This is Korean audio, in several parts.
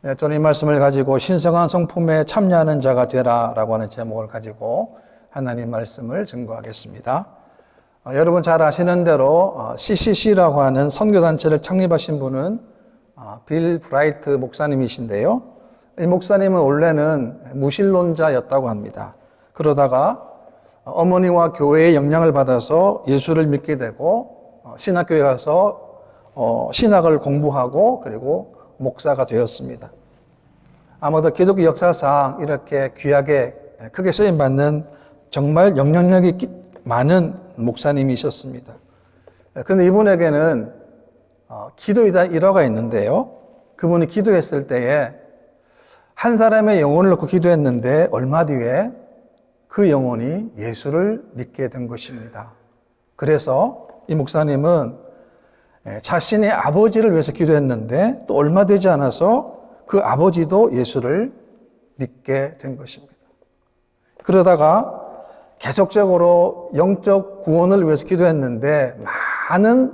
네, 저는 이 말씀을 가지고 신성한 성품에 참여하는 자가 되라라고 하는 제목을 가지고 하나님 말씀을 증거하겠습니다. 여러분 잘 아시는 대로 CCC라고 하는 선교단체를 창립하신 분은 빌 브라이트 목사님이신데요. 이 목사님은 원래는 무신론자였다고 합니다. 그러다가 어머니와 교회의 영향을 받아서 예수를 믿게 되고 신학교에 가서 신학을 공부하고 그리고 목사가 되었습니다. 아마도 기독교 역사상 이렇게 귀하게 크게 쓰임받는 정말 영향력이 많은 목사님이셨습니다. 그런데 이분에게는 기도에 대한 일화가 있는데요. 그분이 기도했을 때에 한 사람의 영혼을 놓고 기도했는데 얼마 뒤에 그 영혼이 예수를 믿게 된 것입니다. 그래서 이 목사님은 자신의 아버지를 위해서 기도했는데 또 얼마 되지 않아서 그 아버지도 예수를 믿게 된 것입니다. 그러다가 계속적으로 영적 구원을 위해서 기도했는데 많은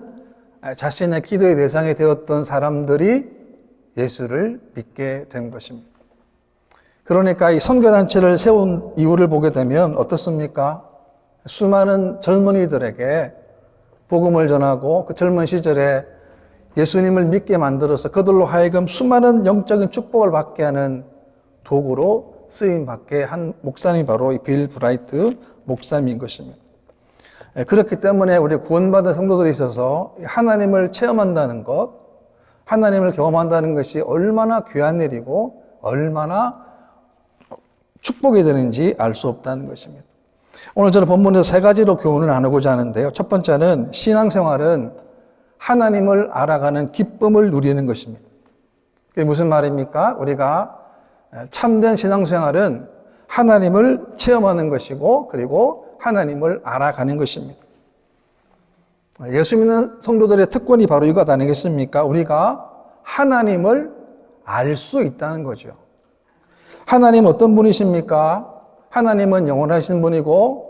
자신의 기도의 대상이 되었던 사람들이 예수를 믿게 된 것입니다. 그러니까 이 선교단체를 세운 이유를 보게 되면 어떻습니까? 수많은 젊은이들에게 복음을 전하고 그 젊은 시절에 예수님을 믿게 만들어서 그들로 하여금 수많은 영적인 축복을 받게 하는 도구로 쓰임받게 한 목사님이 바로 이 빌 브라이트 목사님인 것입니다. 그렇기 때문에 우리 구원받은 성도들이 있어서 하나님을 체험한다는 것, 하나님을 경험한다는 것이 얼마나 귀한 일이고 얼마나 축복이 되는지 알 수 없다는 것입니다. 오늘 저는 본문에서 세 가지로 교훈을 나누고자 하는데요. 첫 번째는 신앙생활은 하나님을 알아가는 기쁨을 누리는 것입니다. 그게 무슨 말입니까? 우리가 참된 신앙생활은 하나님을 체험하는 것이고 그리고 하나님을 알아가는 것입니다. 예수 믿는 성도들의 특권이 바로 이것 아니겠습니까? 우리가 하나님을 알 수 있다는 거죠. 하나님은 어떤 분이십니까? 하나님은 영원하신 분이고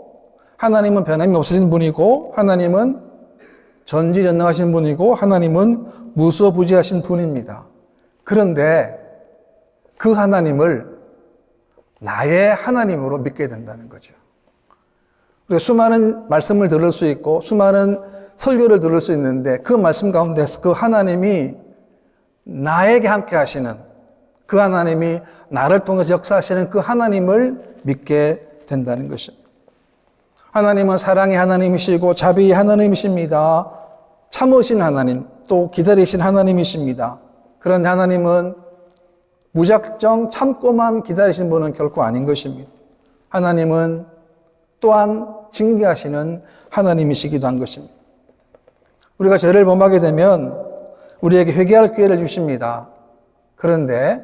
하나님은 변함이 없으신 분이고 하나님은 전지전능하신 분이고 하나님은 무소부지하신 분입니다. 그런데 그 하나님을 나의 하나님으로 믿게 된다는 거죠. 우리가 수많은 말씀을 들을 수 있고 수많은 설교를 들을 수 있는데 그 말씀 가운데서 그 하나님이 나에게 함께 하시는 그 하나님이 나를 통해서 역사하시는 그 하나님을 믿게 된다는 것입니다. 하나님은 사랑의 하나님이시고 자비의 하나님이십니다. 참으신 하나님, 또 기다리신 하나님이십니다. 그런 하나님은 무작정 참고만 기다리신 분은 결코 아닌 것입니다. 하나님은 또한 징계하시는 하나님이시기도 한 것입니다. 우리가 죄를 범하게 되면 우리에게 회개할 기회를 주십니다. 그런데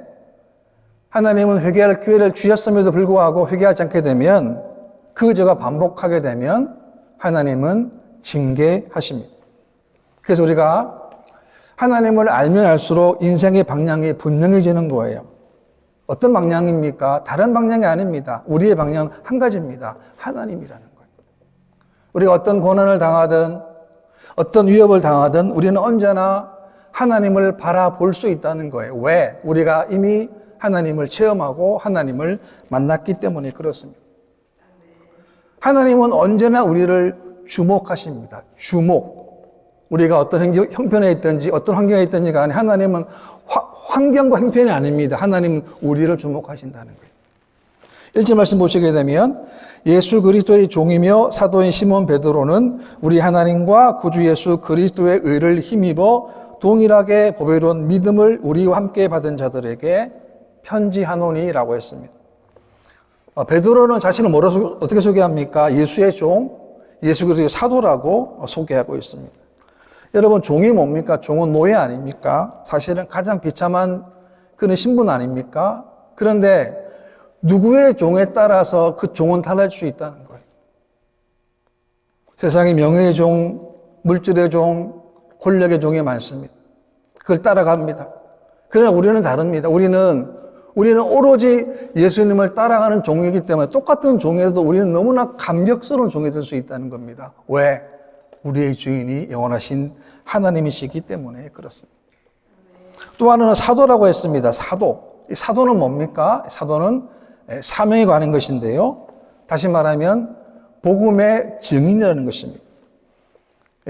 하나님은 회개할 기회를 주셨음에도 불구하고 회개하지 않게 되면 그 죄가 반복하게 되면 하나님은 징계하십니다. 그래서 우리가 하나님을 알면 알수록 인생의 방향이 분명해지는 거예요. 어떤 방향입니까? 다른 방향이 아닙니다. 우리의 방향은 한 가지입니다. 하나님이라는 거예요. 우리가 어떤 고난을 당하든 어떤 위협을 당하든 우리는 언제나 하나님을 바라볼 수 있다는 거예요. 왜? 우리가 이미 하나님을 체험하고 하나님을 만났기 때문에 그렇습니다. 하나님은 언제나 우리를 주목하십니다. 주목. 우리가 어떤 형편에 있든지 어떤 환경에 있든지 간에 하나님은 환경과 형편이 아닙니다. 하나님은 우리를 주목하신다는 거예요. 1절 말씀 보시게 되면 예수 그리스도의 종이며 사도인 시몬 베드로는 우리 하나님과 구주 예수 그리스도의 의를 힘입어 동일하게 보배로운 믿음을 우리와 함께 받은 자들에게 편지하노니라고 했습니다. 베드로는 자신을 뭐라고 어떻게 소개합니까? 예수의 종, 예수 그리스도의 사도라고 소개하고 있습니다. 여러분 종이 뭡니까? 종은 노예 아닙니까? 사실은 가장 비참한 그런 신분 아닙니까? 그런데 누구의 종에 따라서 그 종은 달라질 수 있다는 거예요. 세상에 명예의 종, 물질의 종, 권력의 종이 많습니다. 그걸 따라갑니다. 그러나 우리는 다릅니다. 우리는 오로지 예수님을 따라가는 종이기 때문에 똑같은 종에도 우리는 너무나 감격스러운 종이 될 수 있다는 겁니다. 왜? 우리의 주인이 영원하신 하나님이시기 때문에 그렇습니다. 또 하나는 사도라고 했습니다. 사도. 이 사도는 뭡니까? 사도는 사명에 관한 것인데요. 다시 말하면 복음의 증인이라는 것입니다.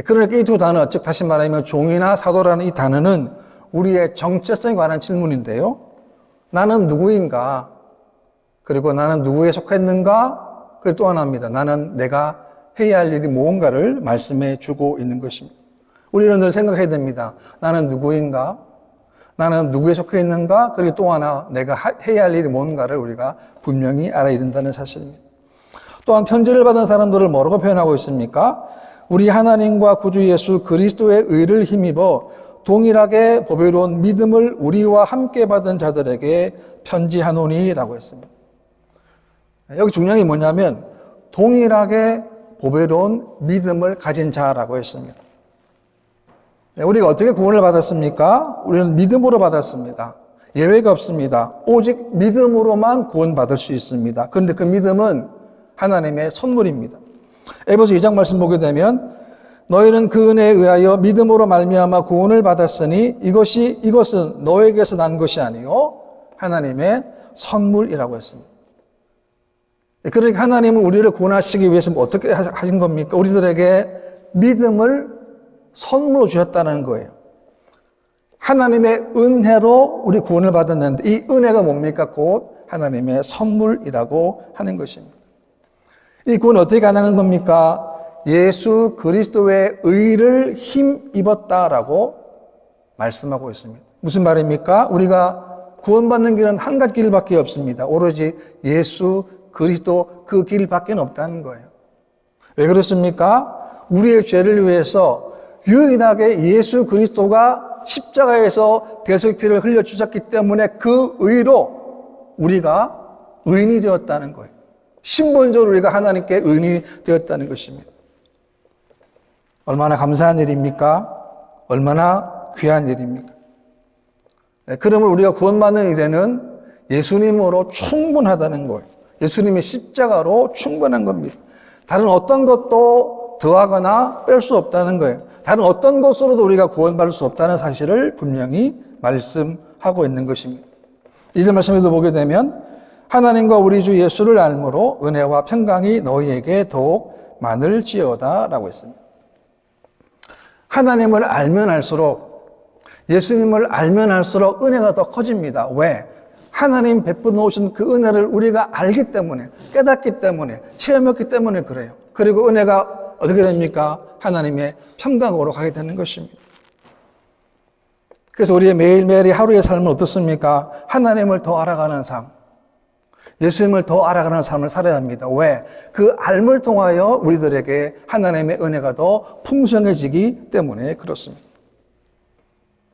그러니까 이 두 단어, 즉 다시 말하면 종이나 사도라는 이 단어는 우리의 정체성에 관한 질문인데요. 나는 누구인가? 그리고 나는 누구에 속했는가? 그리고 또 하나입니다. 나는 내가 해야 할 일이 무언가를 말씀해 주고 있는 것입니다. 우리는 늘 생각해야 됩니다. 나는 누구인가? 나는 누구에 속해 있는가? 그리고 또 하나 내가 해야 할 일이 뭔가를 우리가 분명히 알아야 된다는 사실입니다. 또한 편지를 받은 사람들을 뭐라고 표현하고 있습니까? 우리 하나님과 구주 예수 그리스도의 의를 힘입어 동일하게 보배로운 믿음을 우리와 함께 받은 자들에게 편지하노니라고 했습니다. 여기 중요한 게 뭐냐면 동일하게 보배로운 믿음을 가진 자라고 했습니다. 우리가 어떻게 구원을 받았습니까? 우리는 믿음으로 받았습니다. 예외가 없습니다. 오직 믿음으로만 구원받을 수 있습니다. 그런데 그 믿음은 하나님의 선물입니다. 에베소 2장 말씀 보게 되면 너희는 그 은혜에 의하여 믿음으로 말미암아 구원을 받았으니 이것은 너에게서 난 것이 아니요 하나님의 선물이라고 했습니다. 그러니까 하나님은 우리를 구원하시기 위해서 어떻게 하신 겁니까? 우리들에게 믿음을 선물로 주셨다는 거예요. 하나님의 은혜로 우리 구원을 받았는데 이 은혜가 뭡니까? 곧 하나님의 선물이라고 하는 것입니다. 이 구원은 어떻게 가능한 겁니까? 예수 그리스도의 의를 힘입었다라고 말씀하고 있습니다. 무슨 말입니까? 우리가 구원받는 길은 한 가지 길밖에 없습니다. 오로지 예수 그리스도 그 길밖에 없다는 거예요. 왜 그렇습니까? 우리의 죄를 위해서 유일하게 예수 그리스도가 십자가에서 대속피를 흘려주셨기 때문에 그 의로 우리가 의인이 되었다는 거예요. 신분적으로 우리가 하나님께 의인이 되었다는 것입니다. 얼마나 감사한 일입니까? 얼마나 귀한 일입니까? 그러면 우리가 구원받는 일에는 예수님으로 충분하다는 거예요. 예수님의 십자가로 충분한 겁니다. 다른 어떤 것도 더하거나 뺄 수 없다는 거예요. 다른 어떤 것으로도 우리가 구원받을 수 없다는 사실을 분명히 말씀하고 있는 것입니다. 이절 말씀에도 보게 되면 하나님과 우리 주 예수를 알므로 은혜와 평강이 너희에게 더욱 많을지어다 라고 했습니다. 하나님을 알면 알수록, 예수님을 알면 알수록 은혜가 더 커집니다. 왜? 하나님 베풀어 놓으신 그 은혜를 우리가 알기 때문에, 깨닫기 때문에, 체험했기 때문에 그래요. 그리고 은혜가 어떻게 됩니까? 하나님의 평강으로 가게 되는 것입니다. 그래서 우리의 매일매일의 하루의 삶은 어떻습니까? 하나님을 더 알아가는 삶, 예수님을 더 알아가는 삶을 살아야 합니다. 왜? 그 알을 통하여 우리들에게 하나님의 은혜가 더 풍성해지기 때문에 그렇습니다.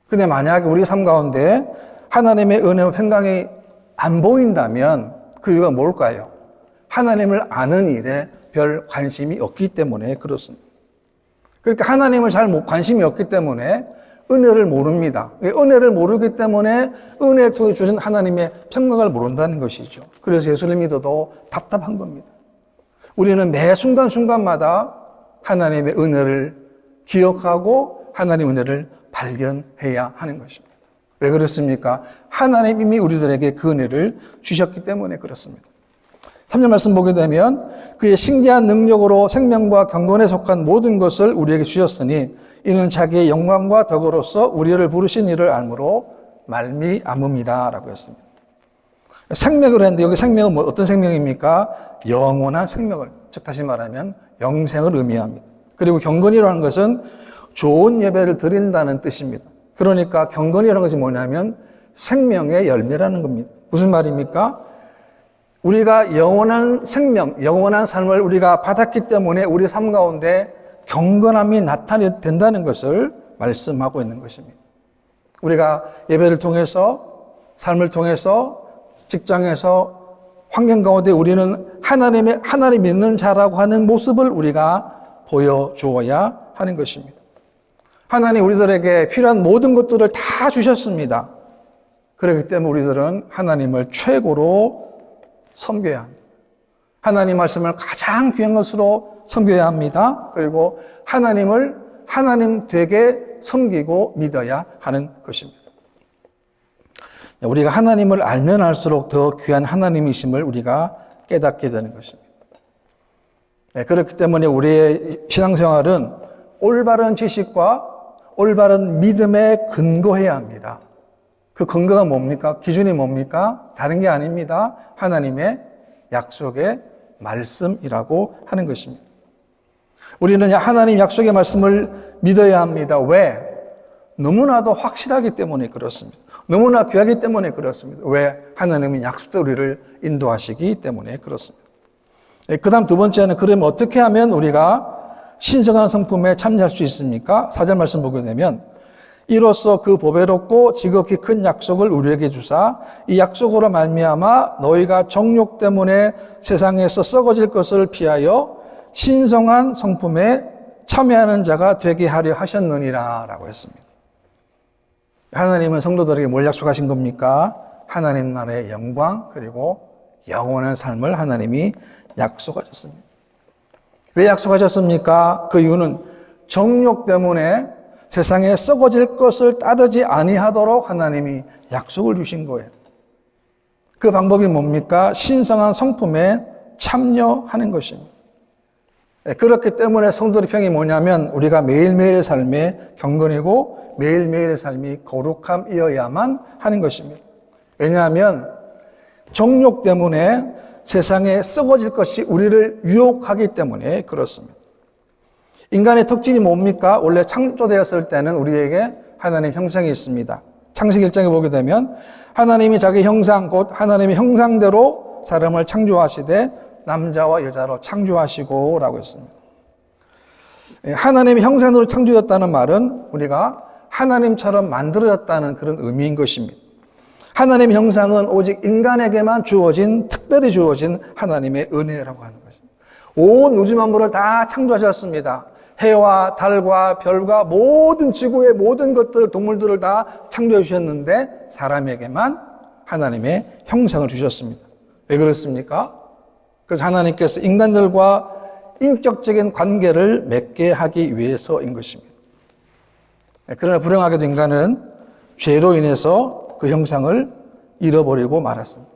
근데 만약에 우리 삶 가운데 하나님의 은혜와 평강이 안 보인다면 그 이유가 뭘까요? 하나님을 아는 일에 별 관심이 없기 때문에 그렇습니다. 그러니까 하나님을 잘 관심이 없기 때문에 은혜를 모릅니다. 은혜를 모르기 때문에 은혜를 통해 주신 하나님의 평강을 모른다는 것이죠. 그래서 예수를 믿어도 답답한 겁니다. 우리는 매 순간순간마다 하나님의 은혜를 기억하고 하나님의 은혜를 발견해야 하는 것입니다. 왜 그렇습니까? 하나님 이미 우리들에게 그 은혜를 주셨기 때문에 그렇습니다. 3절 말씀 보게 되면 그의 신기한 능력으로 생명과 경건에 속한 모든 것을 우리에게 주셨으니 이는 자기의 영광과 덕으로서 우리를 부르신 이를 알므로 말미암음이라 라고 했습니다. 생명을 했는데 여기 생명은 어떤 생명입니까? 영원한 생명을, 즉 다시 말하면 영생을 의미합니다. 그리고 경건이라는 것은 좋은 예배를 드린다는 뜻입니다. 그러니까 경건이라는 것이 뭐냐면 생명의 열매라는 겁니다. 무슨 말입니까? 우리가 영원한 생명, 영원한 삶을 우리가 받았기 때문에 우리 삶 가운데 경건함이 나타낸다는 것을 말씀하고 있는 것입니다. 우리가 예배를 통해서, 삶을 통해서, 직장에서, 환경 가운데 우리는 하나님 믿는 자라고 하는 모습을 우리가 보여주어야 하는 것입니다. 하나님 우리들에게 필요한 모든 것들을 다 주셨습니다. 그렇기 때문에 우리들은 하나님을 최고로 섬겨야 합니다. 하나님 말씀을 가장 귀한 것으로 섬겨야 합니다. 그리고 하나님을 하나님 되게 섬기고 믿어야 하는 것입니다. 우리가 하나님을 알면 알수록 더 귀한 하나님이심을 우리가 깨닫게 되는 것입니다. 그렇기 때문에 우리의 신앙생활은 올바른 지식과 올바른 믿음에 근거해야 합니다. 그 근거가 뭡니까? 기준이 뭡니까? 다른 게 아닙니다. 하나님의 약속의 말씀이라고 하는 것입니다. 우리는 하나님 약속의 말씀을 믿어야 합니다. 왜? 너무나도 확실하기 때문에 그렇습니다. 너무나 귀하기 때문에 그렇습니다. 왜? 하나님은 약속대로 우리를 인도하시기 때문에 그렇습니다. 그 다음 두 번째는 그러면 어떻게 하면 우리가 신성한 성품에 참여할 수 있습니까? 4절 말씀 보게 되면 이로써 그 보배롭고 지극히 큰 약속을 우리에게 주사 이 약속으로 말미암아 너희가 정욕 때문에 세상에서 썩어질 것을 피하여 신성한 성품에 참여하는 자가 되게 하려 하셨느니라 라고 했습니다. 하나님은 성도들에게 뭘 약속하신 겁니까? 하나님 나라의 영광 그리고 영원한 삶을 하나님이 약속하셨습니다. 왜 약속하셨습니까? 그 이유는 정욕 때문에 세상에 썩어질 것을 따르지 아니하도록 하나님이 약속을 주신 거예요. 그 방법이 뭡니까? 신성한 성품에 참여하는 것입니다. 그렇기 때문에 성도의 평이 뭐냐면 우리가 매일매일의 삶에 경건이고 매일매일의 삶이 거룩함이어야만 하는 것입니다. 왜냐하면 정욕 때문에 세상에 썩어질 것이 우리를 유혹하기 때문에 그렇습니다. 인간의 특징이 뭡니까? 원래 창조되었을 때는 우리에게 하나님 형상이 있습니다. 창세기 1장에 보게 되면 하나님이 자기 형상 곧 하나님의 형상대로 사람을 창조하시되 남자와 여자로 창조하시고 라고 했습니다. 하나님의 형상으로 창조되었다는 말은 우리가 하나님처럼 만들어졌다는 그런 의미인 것입니다. 하나님의 형상은 오직 인간에게만 주어진 특별히 주어진 하나님의 은혜라고 하는 것입니다. 온 우주 만물을 다 창조하셨습니다. 해와 달과 별과 모든 지구의 모든 것들, 동물들을 다 창조해 주셨는데 사람에게만 하나님의 형상을 주셨습니다. 왜 그렇습니까? 그래서 하나님께서 인간들과 인격적인 관계를 맺게 하기 위해서인 것입니다. 그러나 불행하게도 인간은 죄로 인해서 그 형상을 잃어버리고 말았습니다.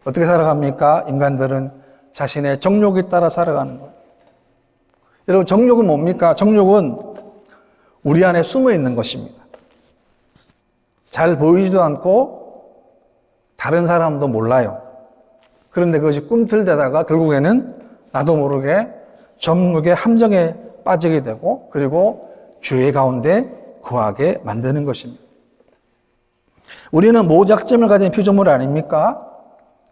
어떻게 살아갑니까? 인간들은 자신의 정욕에 따라 살아가는 거예요. 여러분, 정욕은 뭡니까? 정욕은 우리 안에 숨어 있는 것입니다. 잘 보이지도 않고 다른 사람도 몰라요. 그런데 그것이 꿈틀대다가 결국에는 나도 모르게 정욕의 함정에 빠지게 되고 그리고 죄 가운데 거하게 만드는 것입니다. 우리는 모작점을 가진 피조물 아닙니까?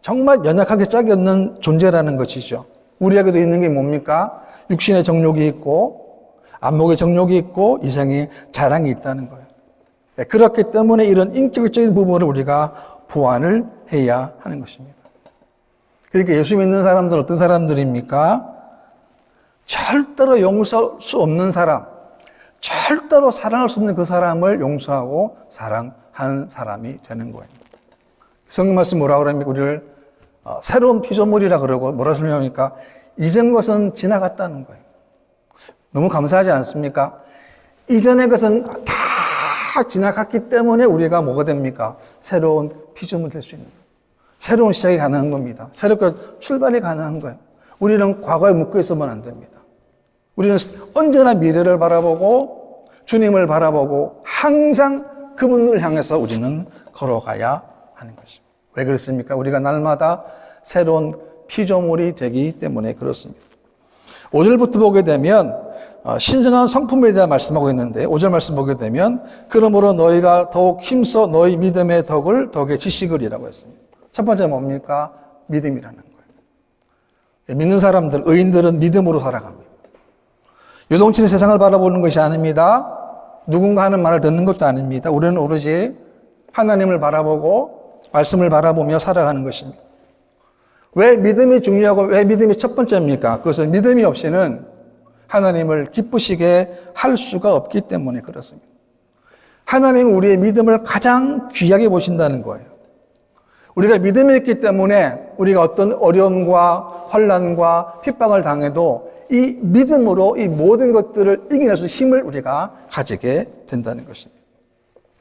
정말 연약하게 짝이 없는 존재라는 것이죠. 우리에게도 있는 게 뭡니까? 육신의 정욕이 있고 안목의 정욕이 있고 이성의 자랑이 있다는 거예요. 그렇기 때문에 이런 인격적인 부분을 우리가 보완을 해야 하는 것입니다. 그러니까 예수 믿는 사람들은 어떤 사람들입니까? 절대로 용서할 수 없는 사람, 절대로 사랑할 수 없는 그 사람을 용서하고 사랑하는 사람이 되는 거예요. 성경 말씀 뭐라고 그럽니까? 우리를 새로운 피조물이라 그러고 뭐라 설명합니까? 이전 것은 지나갔다는 거예요. 너무 감사하지 않습니까? 이전의 것은 다 지나갔기 때문에 우리가 뭐가 됩니까? 새로운 피조물 될 수 있는 거예요. 새로운 시작이 가능한 겁니다. 새롭게 출발이 가능한 거예요. 우리는 과거에 묶여 있으면 안 됩니다. 우리는 언제나 미래를 바라보고 주님을 바라보고 항상 그분을 향해서 우리는 걸어가야 하는 것입니다. 왜 그렇습니까? 우리가 날마다 새로운 피조물이 되기 때문에 그렇습니다. 5절부터 보게 되면 신성한 성품에 대한 말씀하고 있는데 5절 말씀 보게 되면 그러므로 너희가 더욱 힘써 너희 믿음의 덕을 덕에 지식으리라고 했습니다. 첫 번째 뭡니까? 믿음이라는 거예요. 믿는 사람들, 의인들은 믿음으로 살아갑니다. 유동치는 세상을 바라보는 것이 아닙니다. 누군가 하는 말을 듣는 것도 아닙니다. 우리는 오로지 하나님을 바라보고 말씀을 바라보며 살아가는 것입니다. 왜 믿음이 중요하고 왜 믿음이 첫 번째입니까? 그것은 믿음이 없이는 하나님을 기쁘시게 할 수가 없기 때문에 그렇습니다. 하나님은 우리의 믿음을 가장 귀하게 보신다는 거예요. 우리가 믿음이 있기 때문에 우리가 어떤 어려움과 환난과 핍박을 당해도 이 믿음으로 이 모든 것들을 이겨낼 수 있는 힘을 우리가 가지게 된다는 것입니다.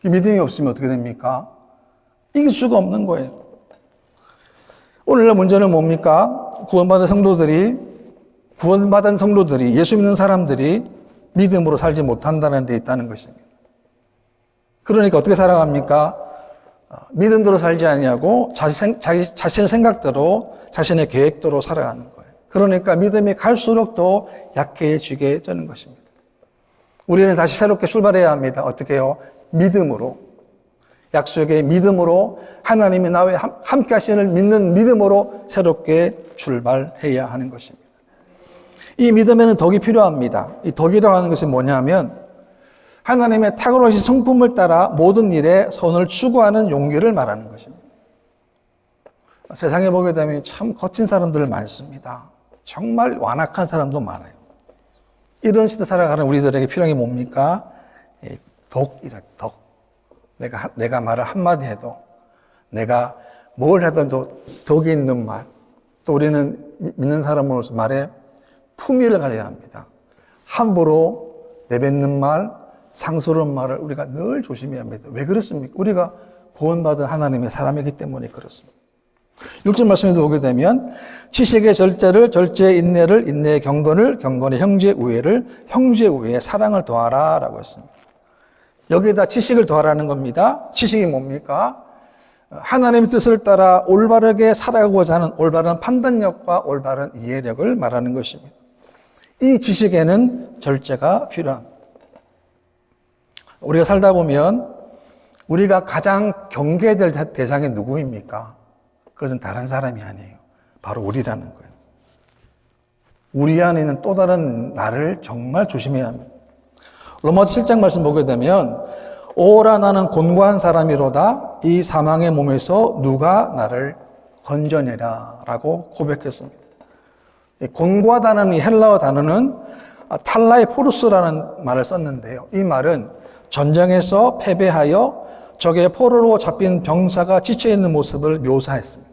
믿음이 없으면 어떻게 됩니까? 이길 수가 없는 거예요. 오늘날 문제는 뭡니까? 구원받은 성도들이, 예수 믿는 사람들이 믿음으로 살지 못한다는 데 있다는 것입니다. 그러니까 어떻게 살아갑니까? 믿음대로 살지 아니하고 자신의 생각대로, 자신의 계획대로 살아가는 거예요. 그러니까 믿음이 갈수록 더 약해지게 되는 것입니다. 우리는 다시 새롭게 출발해야 합니다. 어떻게 해요? 믿음으로. 약속의 믿음으로, 하나님이 나와 함께 하시는 믿는 믿음으로 새롭게 출발해야 하는 것입니다. 이 믿음에는 덕이 필요합니다. 이 덕이라고 하는 것이 뭐냐면 하나님의 탁월하신 성품을 따라 모든 일에 선을 추구하는 용기를 말하는 것입니다. 세상에 보게 되면 참 거친 사람들 많습니다. 정말 완악한 사람도 많아요. 이런 시대 살아가는 우리들에게 필요한 게 뭡니까? 덕. 내가 말을 한마디 해도, 내가 뭘 하더라도 덕이 있는 말. 또 우리는 믿는 사람으로서 말에 품위를 가져야 합니다. 함부로 내뱉는 말, 상스러운 말을 우리가 늘 조심해야 합니다. 왜 그렇습니까? 우리가 구원받은 하나님의 사람이기 때문에 그렇습니다. 6절 말씀에도 보게 되면 지식의 절제를, 절제의 인내를, 인내의 경건을, 경건의 형제의 우애를, 형제의 우애에 사랑을 더하라 라고 했습니다. 여기에다 지식을 더하라는 겁니다. 지식이 뭡니까? 하나님의 뜻을 따라 올바르게 살아가고자 하는 올바른 판단력과 올바른 이해력을 말하는 것입니다. 이 지식에는 절제가 필요합니다. 우리가 살다 보면 우리가 가장 경계될 대상이 누구입니까? 그것은 다른 사람이 아니에요. 바로 우리라는 거예요. 우리 안에 있는 또 다른 나를 정말 조심해야 합니다. 로마서 7장 말씀 보게 되면 오라 나는 곤고한 사람이로다 이 사망의 몸에서 누가 나를 건져내라 라고 고백했습니다. 곤고하다는 이 헬라어 단어는 탈라이 포루스라는 말을 썼는데요. 이 말은 전쟁에서 패배하여 적의 포로로 잡힌 병사가 지쳐있는 모습을 묘사했습니다.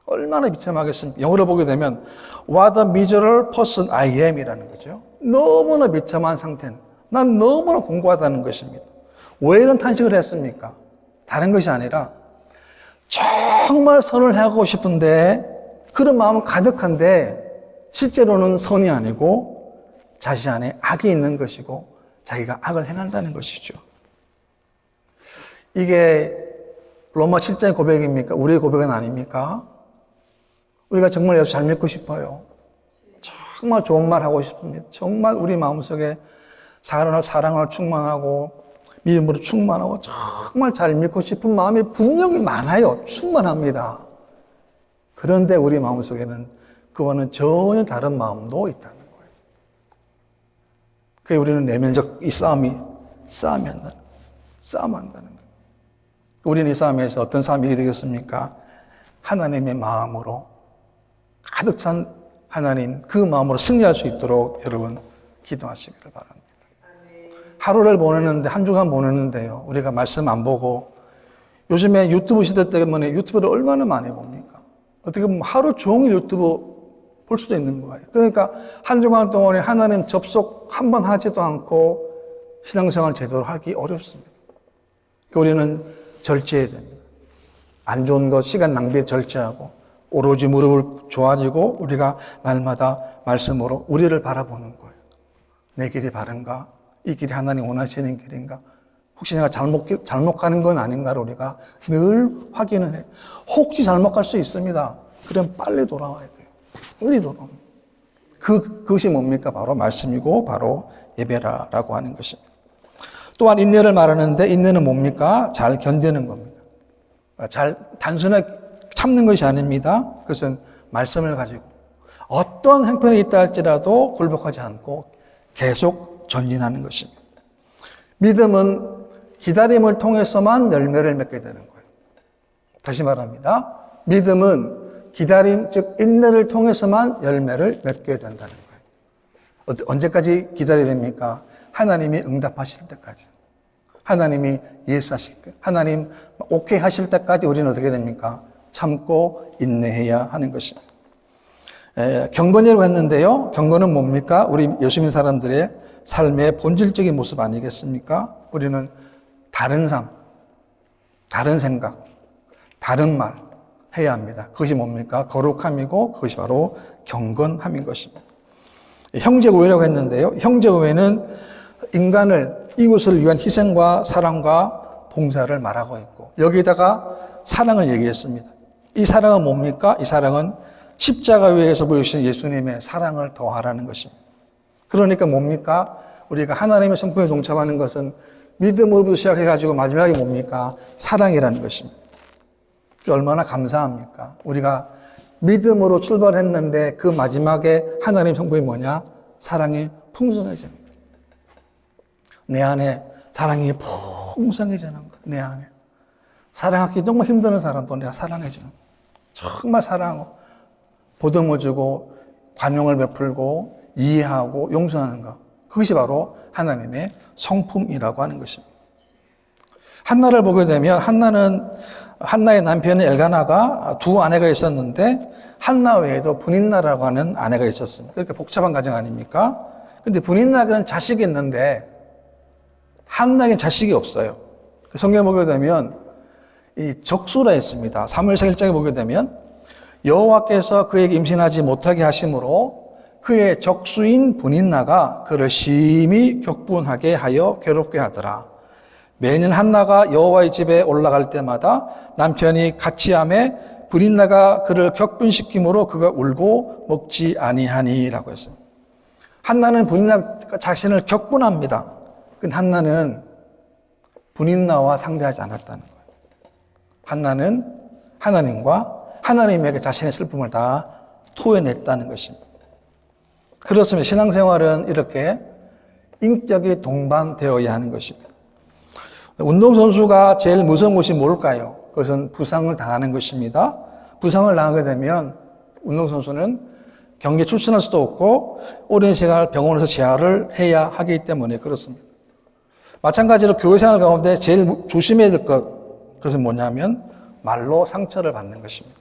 얼마나 비참하겠습니까? 영어로 보게 되면 What a miserable person I am 이라는 거죠. 너무나 비참한 상태는, 난 너무나 공고하다는 것입니다. 왜 이런 탄식을 했습니까? 다른 것이 아니라 정말 선을 하고 싶은데 그런 마음은 가득한데 실제로는 선이 아니고 자신 안에 악이 있는 것이고 자기가 악을 행한다는 것이죠. 이게 로마 7장의 고백입니까? 우리의 고백은 아닙니까? 우리가 정말 예수 잘 믿고 싶어요. 정말 좋은 말 하고 싶습니다. 정말 우리 마음속에 사랑을 충만하고 믿음으로 충만하고 정말 잘 믿고 싶은 마음이 분명히 많아요. 충만합니다. 그런데 우리 마음속에는 그와는 전혀 다른 마음도 있다는 거예요. 그게 우리는 내면적 이 싸움이 한다는 거예요. 우리는 이 싸움에서 어떤 싸움이 되겠습니까? 하나님의 마음으로 가득 찬 하나님, 그 마음으로 승리할 수 있도록 여러분 기도하시기를 바랍니다. 하루를 보내는데, 한 주간 보내는데요, 우리가 말씀 안 보고, 요즘에 유튜브 시대 때문에 유튜브를 얼마나 많이 봅니까? 어떻게 보면 하루 종일 유튜브 볼 수도 있는 거예요. 그러니까 한 주간 동안에 하나님 접속 한 번 하지도 않고 신앙생활 제대로 하기 어렵습니다. 그러니까 우리는 절제해야 됩니다. 안 좋은 것, 시간 낭비에 절제하고 오로지 무릎을 조아리고 우리가 날마다 말씀으로 우리를 바라보는 거예요. 내 길이 바른가? 이 길이 하나님 원하시는 길인가? 혹시 내가 잘못 가는 건 아닌가를 우리가 늘 확인을 해요. 혹시 잘못 갈 수 있습니다. 그럼 빨리 돌아와야 돼요. 빨리 돌아옵니다. 그것이 뭡니까? 바로 말씀이고 바로 예배라라고 하는 것입니다. 또한 인내를 말하는데 인내는 뭡니까? 잘 견디는 겁니다. 단순하게 참는 것이 아닙니다. 그것은 말씀을 가지고 어떤 형편이 있다 할지라도 굴복하지 않고 계속 전진하는 것입니다. 믿음은 기다림을 통해서만 열매를 맺게 되는 거예요. 다시 말합니다. 믿음은 기다림, 즉 인내를 통해서만 열매를 맺게 된다는 거예요. 언제까지 기다려야 됩니까? 하나님이 응답하실 때까지. 하나님이 예수하실 때, 하나님 오케이 하실 때까지 우리는 어떻게 됩니까? 참고 인내해야 하는 것입니다. 경건이라고 했는데요. 경건은 뭡니까? 우리 예수 믿는 사람들의 삶의 본질적인 모습 아니겠습니까? 우리는 다른 삶, 다른 생각, 다른 말 해야 합니다. 그것이 뭡니까? 거룩함이고 그것이 바로 경건함인 것입니다. 형제우애라고 했는데요. 형제우애는 인간을 이웃을 위한 희생과 사랑과 봉사를 말하고 있고 여기다가 사랑을 얘기했습니다. 이 사랑은 뭡니까? 이 사랑은 십자가 위에서 보여주신 예수님의 사랑을 더하라는 것입니다. 그러니까 뭡니까? 우리가 하나님의 성품에 동참하는 것은 믿음으로부터 시작해가지고 마지막에 뭡니까? 사랑이라는 것입니다. 얼마나 감사합니까? 우리가 믿음으로 출발했는데 그 마지막에 하나님 성품이 뭐냐? 사랑이 풍성해지는 거예요. 내 안에 사랑이 풍성해지는 거예요. 내 안에. 사랑하기 정말 힘든 사람도 내가 사랑해주는 거예요. 정말 사랑하고 보듬어주고 관용을 베풀고 이해하고 용서하는 것. 그것이 바로 하나님의 성품이라고 하는 것입니다. 한나를 보게 되면 한나의 남편 엘가나가 두 아내가 있었는데 한나 외에도 분인나라고 하는 아내가 있었습니다. 그렇게 복잡한 가정 아닙니까? 근데 분인나에게는 자식이 있는데 한나에게는 자식이 없어요. 성경 보게 되면 이 적수라 했습니다. 사무엘상 1장에 보게 되면 여호와께서 그에게 임신하지 못하게 하심으로 그의 적수인 분인나가 그를 심히 격분하게 하여 괴롭게 하더라. 매년 한나가 여호와의 집에 올라갈 때마다 남편이 같이 하매 분인나가 그를 격분시킴으로 그가 울고 먹지 아니하니라고 했습니다. 한나는 분인나 자신을 격분합니다. 근데 한나는 분인나와 상대하지 않았다는 거예요. 한나는 하나님과 하나님에게 자신의 슬픔을 다 토해냈다는 것입니다. 그렇습니다. 신앙생활은 이렇게 인격이 동반되어야 하는 것입니다. 운동선수가 제일 무서운 것이 뭘까요? 그것은 부상을 당하는 것입니다. 부상을 당하게 되면 운동선수는 경기에 출전할 수도 없고 오랜 시간을 병원에서 재활을 해야 하기 때문에 그렇습니다. 마찬가지로 교회생활 가운데 제일 조심해야 될 그것은 뭐냐면 말로 상처를 받는 것입니다.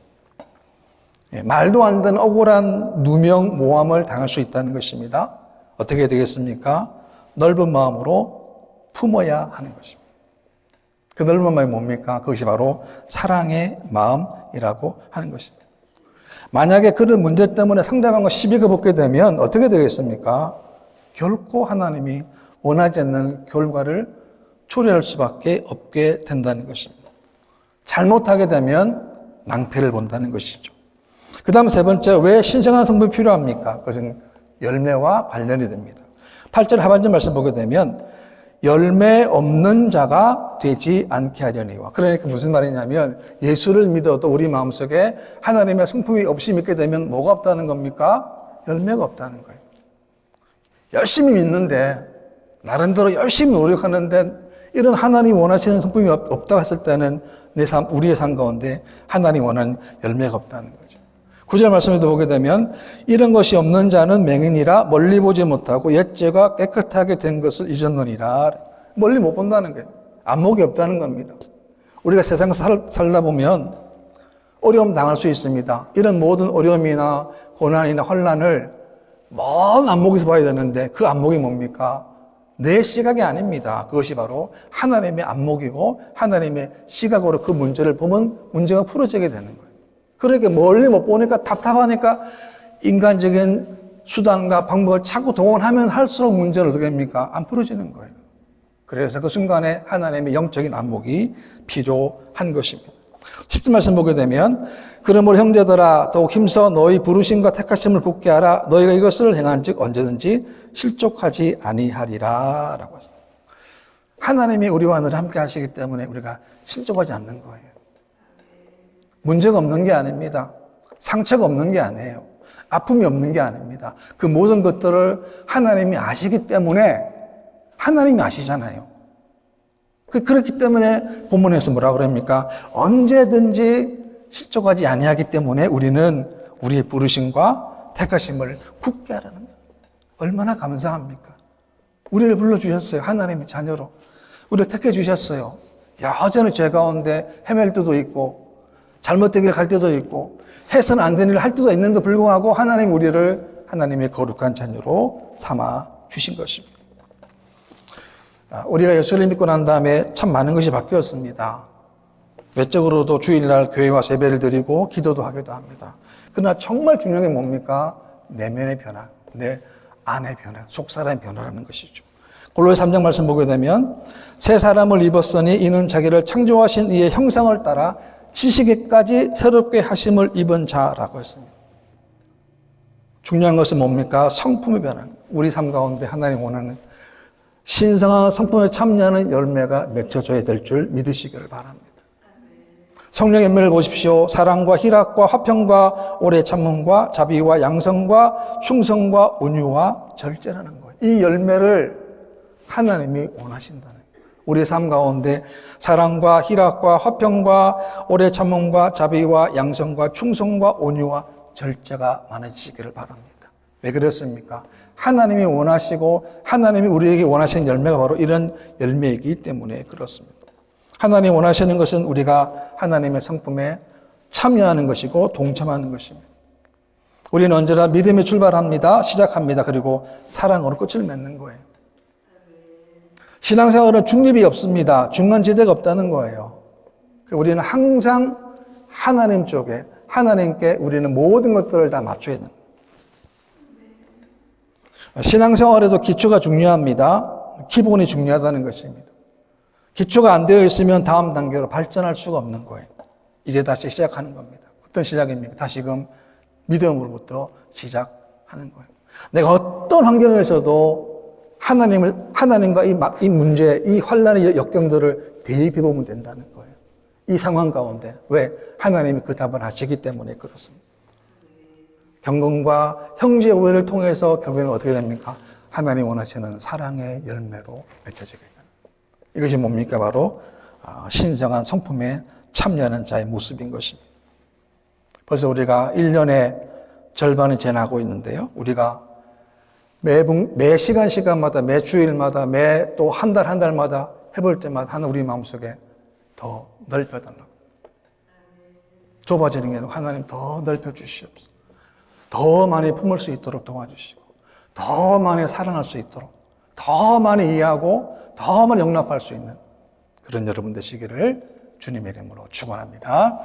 말도 안 되는 억울한 누명, 모함을 당할 수 있다는 것입니다. 어떻게 되겠습니까? 넓은 마음으로 품어야 하는 것입니다. 그 넓은 마음이 뭡니까? 그것이 바로 사랑의 마음이라고 하는 것입니다. 만약에 그런 문제 때문에 상대방과 시비가 붙게 되면 어떻게 되겠습니까? 결코 하나님이 원하지 않는 결과를 초래할 수밖에 없게 된다는 것입니다. 잘못하게 되면 낭패를 본다는 것이죠. 그 다음 세 번째, 왜 신성한 성품이 필요합니까? 그것은 열매와 관련이 됩니다. 8절 하반절 말씀 보게 되면 열매 없는 자가 되지 않게 하려니와. 그러니까 무슨 말이냐면 예수를 믿어도 우리 마음속에 하나님의 성품이 없이 믿게 되면 뭐가 없다는 겁니까? 열매가 없다는 거예요. 열심히 믿는데 나름대로 열심히 노력하는데 이런 하나님 원하시는 성품이 없다고 했을 때는 우리의 삶 가운데 하나님 원하는 열매가 없다는 거예요. 9절 말씀에도 보게 되면 이런 것이 없는 자는 맹인이라 멀리 보지 못하고 옛죄가 깨끗하게 된 것을 잊었느니라. 멀리 못 본다는 거예요. 안목이 없다는 겁니다. 우리가 세상 살다 보면 어려움 당할 수 있습니다. 이런 모든 어려움이나 고난이나 환난을 먼 안목에서 봐야 되는데 그 안목이 뭡니까? 내 시각이 아닙니다. 그것이 바로 하나님의 안목이고 하나님의 시각으로 그 문제를 보면 문제가 풀어지게 되는 거예요. 그러니까 멀리 못 보니까 답답하니까 인간적인 수단과 방법을 자꾸 동원하면 할수록 문제는 어떻게 됩니까? 안 풀어지는 거예요. 그래서 그 순간에 하나님의 영적인 안목이 필요한 것입니다. 10절 말씀 보게 되면 그러므로 형제들아 더욱 힘써 너희 부르심과 택하심을 굳게 하라. 너희가 이것을 행한즉 언제든지 실족하지 아니하리라 라고 했습니다. 하나님이 우리와 늘 함께 하시기 때문에 우리가 실족하지 않는 거예요. 문제가 없는 게 아닙니다. 상처가 없는 게 아니에요. 아픔이 없는 게 아닙니다. 그 모든 것들을 하나님이 아시기 때문에 하나님이 아시잖아요. 그렇기 때문에 본문에서 뭐라 그럽니까? 언제든지 실족하지 아니하기 때문에 우리는 우리의 부르심과 택하심을 굳게 하라는 거예요. 얼마나 감사합니까? 우리를 불러주셨어요. 하나님의 자녀로. 우리를 택해 주셨어요. 여전히 죄 가운데 헤맬 때도 있고 잘못된 길을 갈 때도 있고 해서는 안 되는 일을 할 때도 있는데 불구하고 하나님 우리를 하나님의 거룩한 자녀로 삼아 주신 것입니다. 우리가 예수를 믿고 난 다음에 참 많은 것이 바뀌었습니다. 외적으로도 주일날 교회와 예배를 드리고 기도도 하기도 합니다. 그러나 정말 중요한 게 뭡니까? 내면의 변화, 내 안의 변화, 속사람의 변화라는 것이죠. 골로새 3장 말씀 보게 되면 새 사람을 입었으니 이는 자기를 창조하신 이의 형상을 따라 지식에까지 새롭게 하심을 입은 자라고 했습니다. 중요한 것은 뭡니까? 성품의 변화. 우리 삶 가운데 하나님 원하는 신성한 성품에 참여하는 열매가 맺혀져야 될 줄 믿으시기를 바랍니다. 성령의 열매를 보십시오. 사랑과 희락과 화평과 오래 참음과 자비와 양성과 충성과 온유와 절제라는 거예요. 이 열매를 하나님이 원하신다는 거예요. 우리 삶 가운데 사랑과 희락과 화평과 오래 참음과 자비와 양성과 충성과 온유와 절제가 많아지시기를 바랍니다. 왜 그렇습니까? 하나님이 원하시고 하나님이 우리에게 원하시는 열매가 바로 이런 열매이기 때문에 그렇습니다. 하나님이 원하시는 것은 우리가 하나님의 성품에 참여하는 것이고 동참하는 것입니다. 우리는 언제나 믿음에 출발합니다. 시작합니다. 그리고 사랑으로 끝을 맺는 거예요. 신앙생활은 중립이 없습니다. 중간지대가 없다는 거예요. 우리는 항상 하나님 쪽에, 하나님께 우리는 모든 것들을 다 맞춰야 됩니다. 신앙생활에도 기초가 중요합니다. 기본이 중요하다는 것입니다. 기초가 안 되어 있으면 다음 단계로 발전할 수가 없는 거예요. 이제 다시 시작하는 겁니다. 어떤 시작입니까? 다시금 믿음으로부터 시작하는 거예요. 내가 어떤 환경에서도 하나님과 이 문제, 이 환난의 역경들을 대입해 보면 된다는 거예요. 이 상황 가운데. 왜? 하나님이 그 답을 하시기 때문에 그렇습니다. 경건과 형제 우애를 통해서 결국에는 어떻게 됩니까? 하나님 원하시는 사랑의 열매로 맺혀지게 됩니다. 이것이 뭡니까? 바로 신성한 성품에 참여하는 자의 모습인 것입니다. 벌써 우리가 1년의 절반이 지나고 있는데요. 우리가 매 시간마다, 매 주일마다, 매 또 한 달마다 해볼 때마다 하나 우리 마음속에 더 넓혀달라고. 좁아지는 게 아니라 하나님 더 넓혀주시옵소서. 더 많이 품을 수 있도록 도와주시고, 더 많이 사랑할 수 있도록, 더 많이 이해하고, 더 많이 용납할 수 있는 그런 여러분 되시기를 주님의 이름으로 축원합니다.